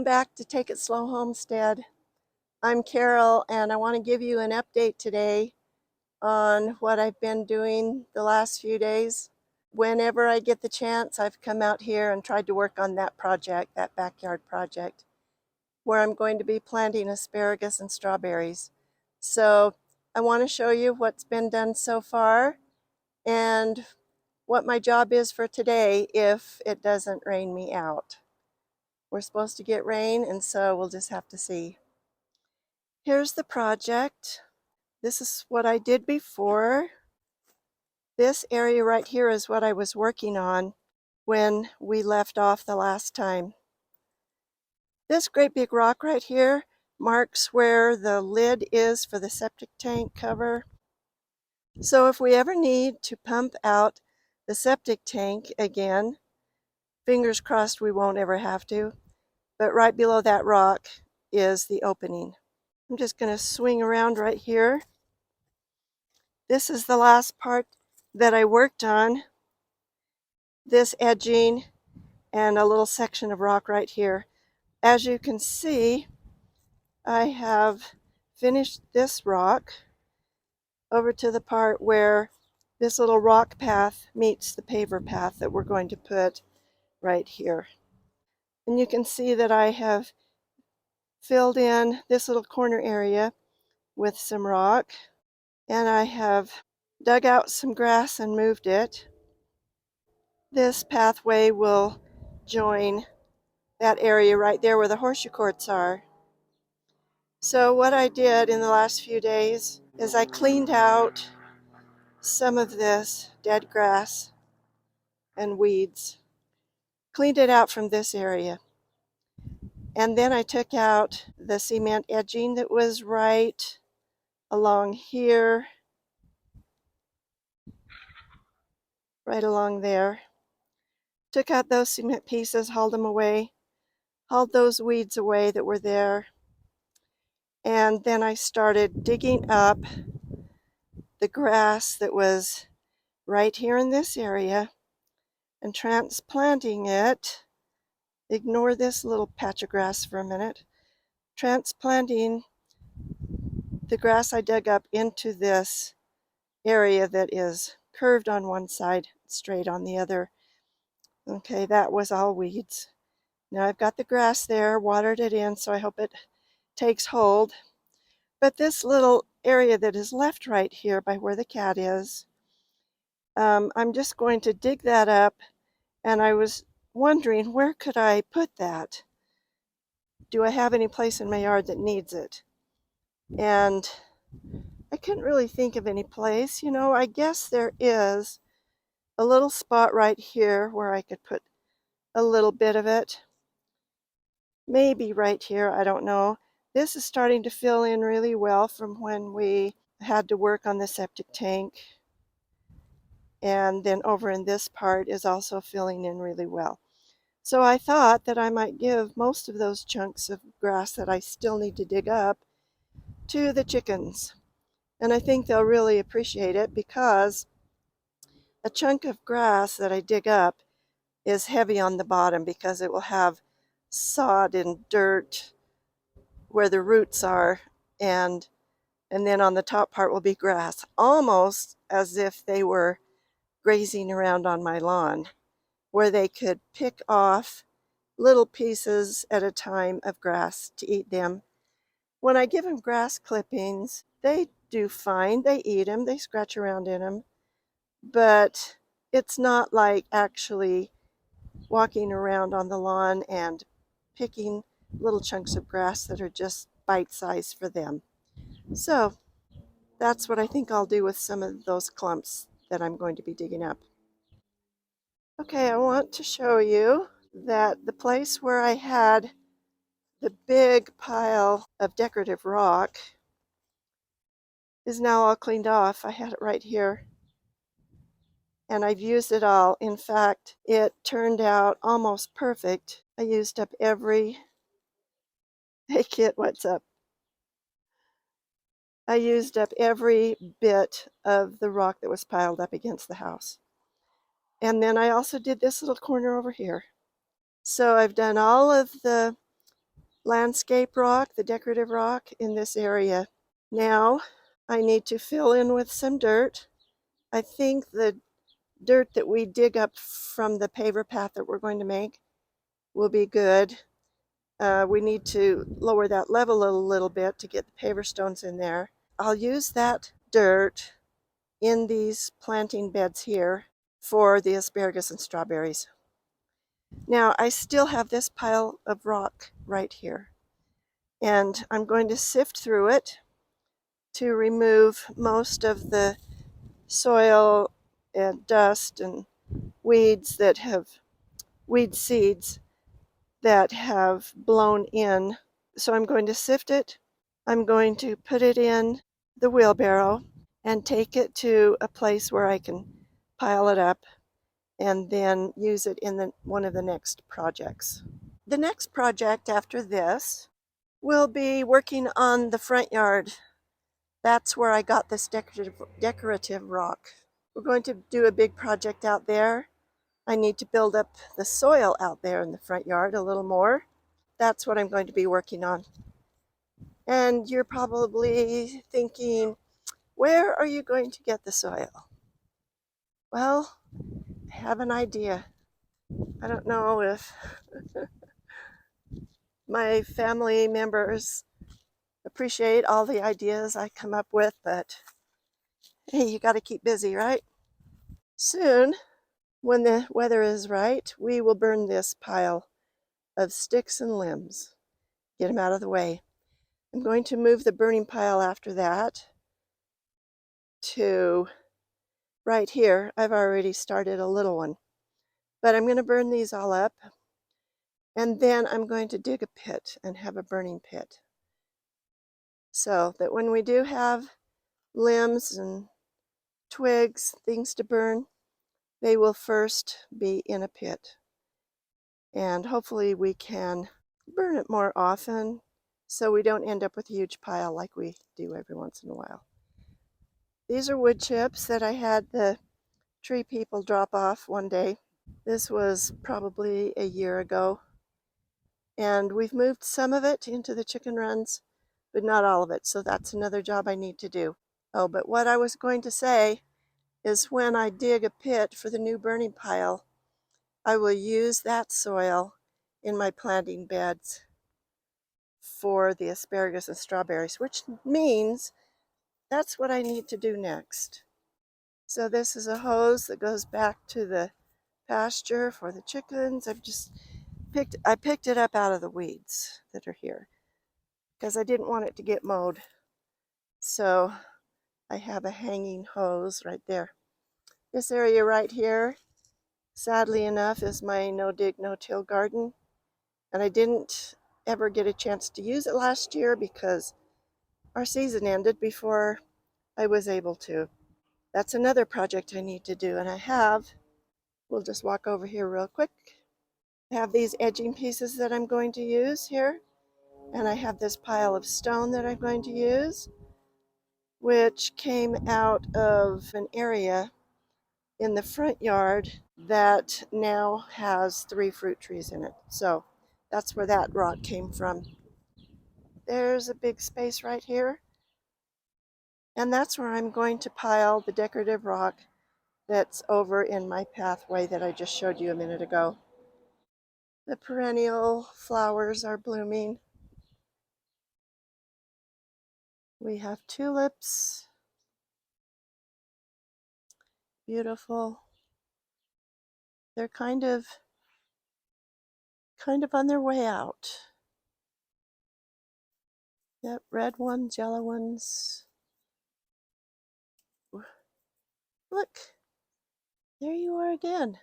back to Take It Slow Homestead. I'm Carol, and I want to give you an update today on what I've been doing the last few days. Whenever I get the chance, I've come out here and tried to work on that project, that backyard project, where I'm going to be planting asparagus and strawberries. So I want to show you what's been done so far and what my job is for today if it doesn't rain me out. We're supposed to get rain, and so we'll just have to see. Here's the project. This is what I did before. This area right here is what I was working on when we left off the last time. This great big rock right here marks where the lid is for the septic tank cover. So if we ever need to pump out the septic tank again, fingers crossed we won't ever have to, but right below that rock is the opening. I'm just going to swing around right here. This is the last part that I worked on. This edging and a little section of rock right here. As you can see, I have finished this rock over to the part where this little rock path meets the paver path that we're going to put right here. And you can see that I have filled in this little corner area with some rock, and I have dug out some grass and moved it. This pathway will join that area right there where the horseshoe courts are. So what I did in the last few days is I cleaned out some of this dead grass and weeds. Cleaned it out from this area. And then I took out the cement edging that was right along here, right along there. Took out those cement pieces, hauled them away, hauled those weeds away that were there. And then I started digging up the grass that was right here in this area and transplanting it. Ignore this little patch of grass for a minute. Transplanting the grass I dug up into this area that is curved on one side, straight on the other. Okay, that was all weeds. Now I've got the grass there, watered it in, so I hope it takes hold. But this little area that is left right here by where the cat is, I'm just going to dig that up, and I was wondering, where could I put that? Do I have any place in my yard that needs it? And I couldn't really think of any place. You know, I guess there is a little spot right here where I could put a little bit of it. Maybe right here, I don't know. This is starting to fill in really well from when we had to work on the septic tank. And then over in this part is also filling in really well. So I thought that I might give most of those chunks of grass that I still need to dig up to the chickens. And I think they'll really appreciate it, because a chunk of grass that I dig up is heavy on the bottom because it will have sod and dirt where the roots are, and then on the top part will be grass, almost as if they were grazing around on my lawn, where they could pick off little pieces at a time of grass to eat them. When I give them grass clippings, they do fine. They eat them, they scratch around in them, but it's not like actually walking around on the lawn and picking little chunks of grass that are just bite-sized for them. So that's what I think I'll do with some of those clumps that I'm going to be digging up. Okay, I want to show you that the place where I had the big pile of decorative rock is now all cleaned off. I had it right here, and I've used it all. In fact, it turned out almost perfect. I used up every... Hey Kit, what's up? I used up every bit of the rock that was piled up against the house. And then I also did this little corner over here. So I've done all of the landscape rock, the decorative rock in this area. Now I need to fill in with some dirt. I think the dirt that we dig up from the paver path that we're going to make will be good. We need to lower that level a little bit to get the paver stones in there. I'll use that dirt in these planting beds here for the asparagus and strawberries. Now I still have this pile of rock right here, and I'm going to sift through it to remove most of the soil and dust and weeds that have weed seeds that have blown in. So I'm going to sift it. I'm going to put it in the wheelbarrow and take it to a place where I can pile it up and then use it in one of the next projects. The next project after this will be working on the front yard. That's where I got this decorative rock. We're going to do a big project out there. I need to build up the soil out there in the front yard a little more. That's what I'm going to be working on. And you're probably thinking, where are you going to get the soil? Well, I have an idea. I don't know if my family members appreciate all the ideas I come up with, but hey, you got to keep busy, right? Soon, when the weather is right, we will burn this pile of sticks and limbs. Get them out of the way. I'm going to move the burning pile after that to right here. I've already started a little one, but I'm going to burn these all up, and then I'm going to dig a pit and have a burning pit, so that when we do have limbs and twigs, things to burn, they will first be in a pit. And hopefully we can burn it more often so we don't end up with a huge pile like we do every once in a while. These are wood chips that I had the tree people drop off one day. This was probably a year ago. And we've moved some of it into the chicken runs, but not all of it. So that's another job I need to do. Oh, but what I was going to say is when I dig a pit for the new burning pile, I will use that soil in my planting beds for the asparagus and strawberries, which means that's what I need to do next. So this is a hose that goes back to the pasture for the chickens. I picked it up out of the weeds that are here because I didn't want it to get mowed. So I have a hanging hose right there. This area right here, sadly enough, is my no-dig, no-till garden. And I didn't ever get a chance to use it last year because our season ended before I was able to. That's another project I need to do, and we'll just walk over here real quick. I have these edging pieces that I'm going to use here, and I have this pile of stone that I'm going to use, which came out of an area in the front yard that now has 3 fruit trees in it. So that's where that rock came from. There's a big space right here, and that's where I'm going to pile the decorative rock that's over in my pathway that I just showed you a minute ago. The perennial flowers are blooming. We have tulips, beautiful. They're kind of on their way out. Yep, red ones, yellow ones. Look, there you are again.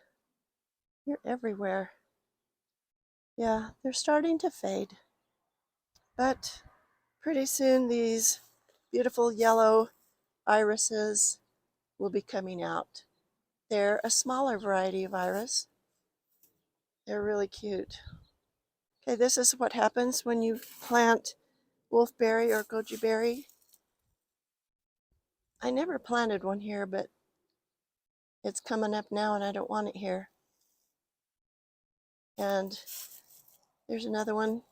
You're everywhere. Yeah, they're starting to fade. But pretty soon these beautiful yellow irises will be coming out. They're a smaller variety of iris. They're really cute. Okay, this is what happens when you plant wolfberry or goji berry. I never planted one here, but it's coming up now and I don't want it here. And there's another one.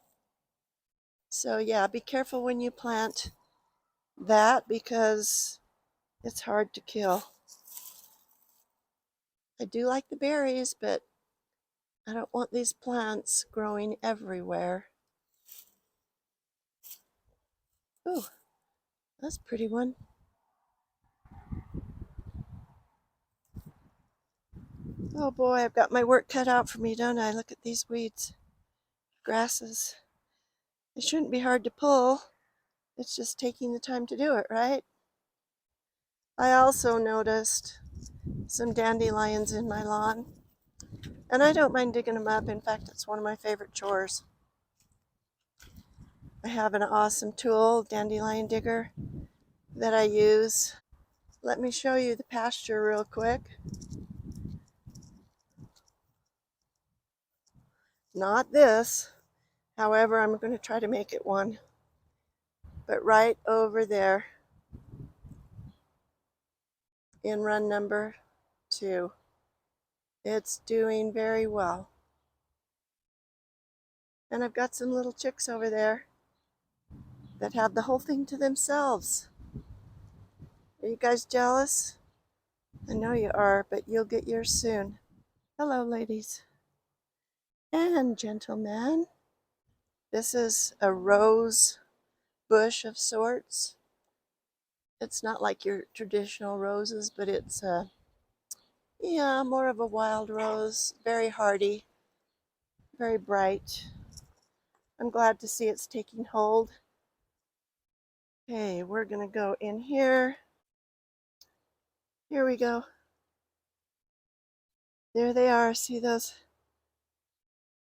So yeah, be careful when you plant that because it's hard to kill. I do like the berries, but I don't want these plants growing everywhere. Ooh, that's a pretty one. Oh boy, I've got my work cut out for me, don't I? Look at these weeds, grasses. They shouldn't be hard to pull. It's just taking the time to do it, right? I also noticed some dandelions in my lawn, and I don't mind digging them up. In fact, it's one of my favorite chores. I have an awesome tool, dandelion digger, that I use. Let me show you the pasture real quick. Not this. However, I'm going to try to make it one. But right over there in run number 2, it's doing very well. And I've got some little chicks over there that have the whole thing to themselves. Are you guys jealous? I know you are, but you'll get yours soon. Hello, ladies and gentlemen. This is a rose bush of sorts. It's not like your traditional roses, but it's more of a wild rose, very hardy, very bright. I'm glad to see it's taking hold. Okay, we're gonna go in here. Here we go. There they are. See those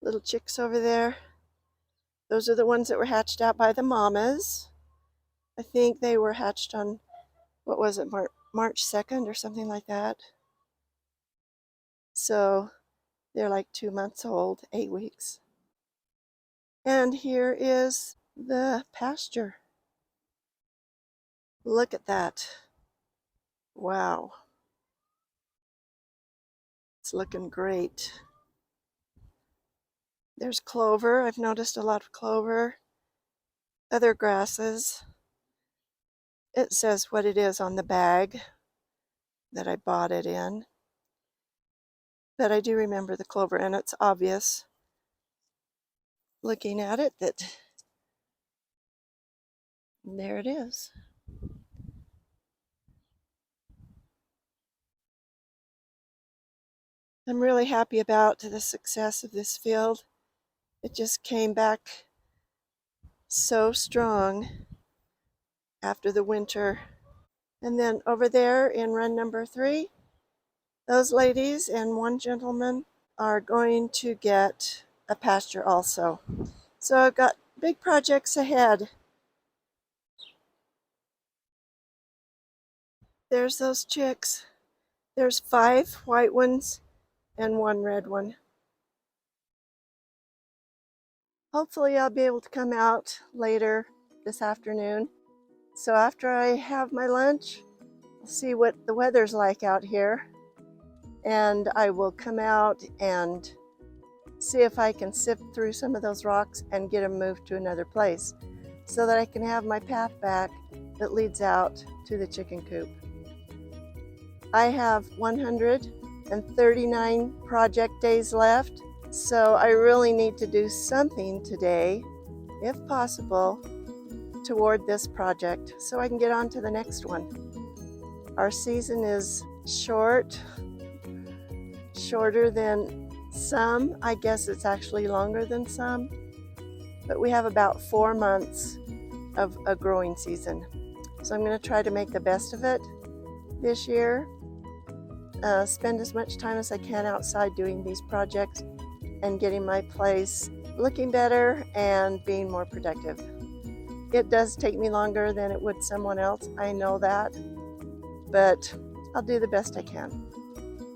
little chicks over there? Those are the ones that were hatched out by the mamas. I think they were hatched on, what was it, March 2nd or something like that. So they're like 2 months old, 8 weeks. And here is the pasture. Look at that. Wow. It's looking great. There's clover. I've noticed a lot of clover. Other grasses. It says what it is on the bag that I bought it in. But I do remember the clover, and it's obvious looking at it that there it is. I'm really happy about the success of this field. It just came back so strong after the winter. And then over there in run number 3, those ladies and one gentleman are going to get a pasture also. So I've got big projects ahead. There's those chicks. There's 5 white ones and 1 red one. Hopefully I'll be able to come out later this afternoon. So after I have my lunch, I'll see what the weather's like out here. And I will come out and see if I can sift through some of those rocks and get them moved to another place so that I can have my path back that leads out to the chicken coop. I have 139 project days left, so I really need to do something today, if possible, toward this project so I can get on to the next one. Our season is shorter than some. I guess it's actually longer than some, but we have about 4 months of a growing season. So I'm going to try to make the best of it this year. Spend as much time as I can outside doing these projects and getting my place looking better and being more productive. It does take me longer than it would someone else, I know that, but I'll do the best I can,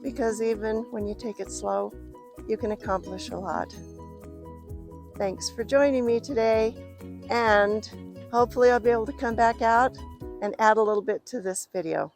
because even when you take it slow, you can accomplish a lot. Thanks for joining me today, and hopefully I'll be able to come back out and add a little bit to this video.